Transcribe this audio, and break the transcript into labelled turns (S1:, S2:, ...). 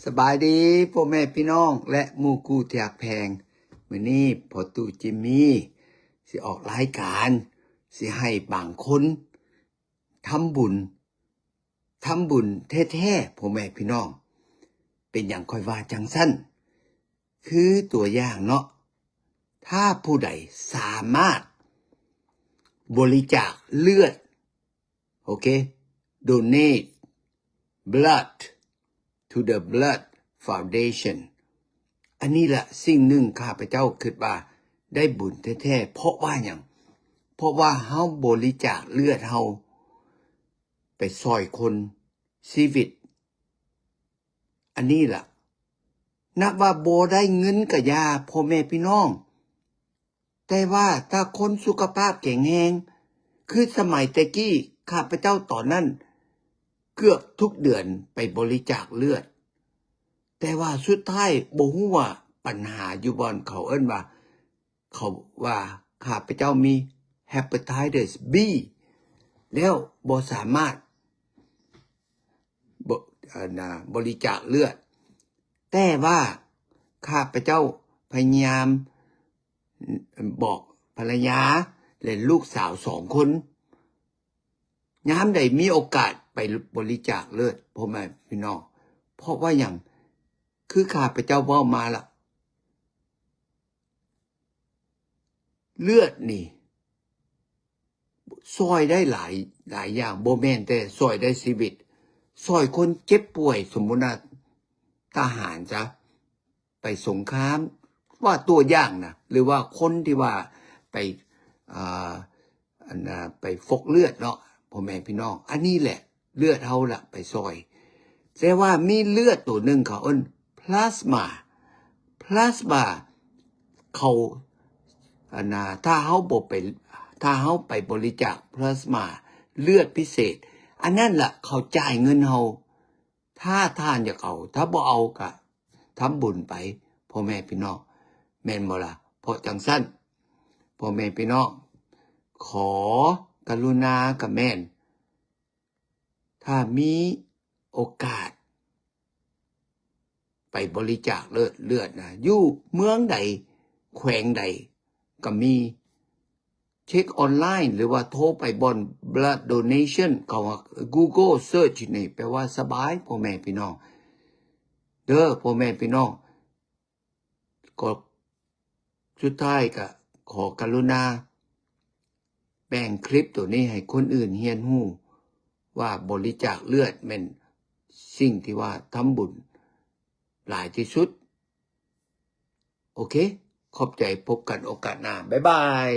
S1: สบายดีพ่อแม่พี่น้องและหมู่คู่ที่หักแพงมื้อนี้พ่อตู่จิมมี่สิออกรายการสิให้บางคนทำบุญแท้ๆพ่อแม่พี่น้องเป็นอย่างค่อยว่าจังสั้นคือตัวอย่างเนาะถ้าผู้ใดสามารถบริจาคเลือดโอเค donate blood to the blood foundation อันนี้แหละสิ่งหนึ่งข้าพเจ้าคิดว่าได้บุญแท้ๆเพราะว่าอย่างเพราะว่าเฮาบริจาคเลือดเฮาไปช่วยคนชีวิตอันนี้ล่ะนับว่าบ่ได้เงินกะยาพ่อแม่พี่น้องแต่ว่าถ้าคนสุขภาพแข็งแรงคือสมัยแต่กี้ข้าพเจ้าตอนนั้นเกือบทุกเดือนไปบริจาคเลือดแต่ว่าสุดท้ายบ่ฮู้ว่าปัญหาอยู่บ่อนเขาเอิ้นว่าเขาว่าข้าพเจ้ามี hepatitis B แล้วบ่สามารถบริจาคเลือดแต่ว่าข้าพเจ้าพยายามบอกภรรยาและลูกสาว2 คนยามใดมีโอกาสไปบริจาคเลือดพ่อแม่พี่น้องเพราะว่าอย่างคือข้าพเจ้าเว้ามาล่ะเลือดนี่ช่วยได้หลายอย่างบ่แม่นแต่ช่วยได้ชีวิตช่วยคนเจ็บป่วยสมมุติว่าทหารจ้ะไปสงครามว่าตัวอย่างนะหรือว่าคนที่ว่าไปไปฟกเลือดเนาะพ่อแม่พี่น้องอันนี้แหละเลือดเฮาล่ะไปซอยแต่ว่ามีเลือดตัวหนึ่งเขาเอิ้นพลาสมาเขาถ้าเฮาไปบริจาคพลาสมาเลือดพิเศษอันนั้นล่ะเขาจ่ายเงินเฮาถ้าท่านอยากเอาถ้าบ่เอาก็ทำบุญไปพ่อแม่พี่น้องแม่นบ่ล่ะเพราะจังซั่นพ่อแม่พี่น้องขอกรุณากับแม่นถ้ามีโอกาสไปบริจาคเลือดนะอยู่เมืองใดแขวงใดก็มีเช็คออนไลน์หรือว่าโทรไปบน blood donation ก็ว่า Google search นี่แปลว่าสบายพ่อแม่พี่น้องเด้อพ่อแม่พี่น้องก็สุดท้ายก็ขอกรุณาแบ่งคลิปตัวนี้ให้คนอื่นเรียนรู้ว่าบริจาคเลือดแม่นสิ่งที่ว่าทำบุญหลายที่สุดโอเคขอบใจพบกันโอกาสหน้าบ๊ายบาย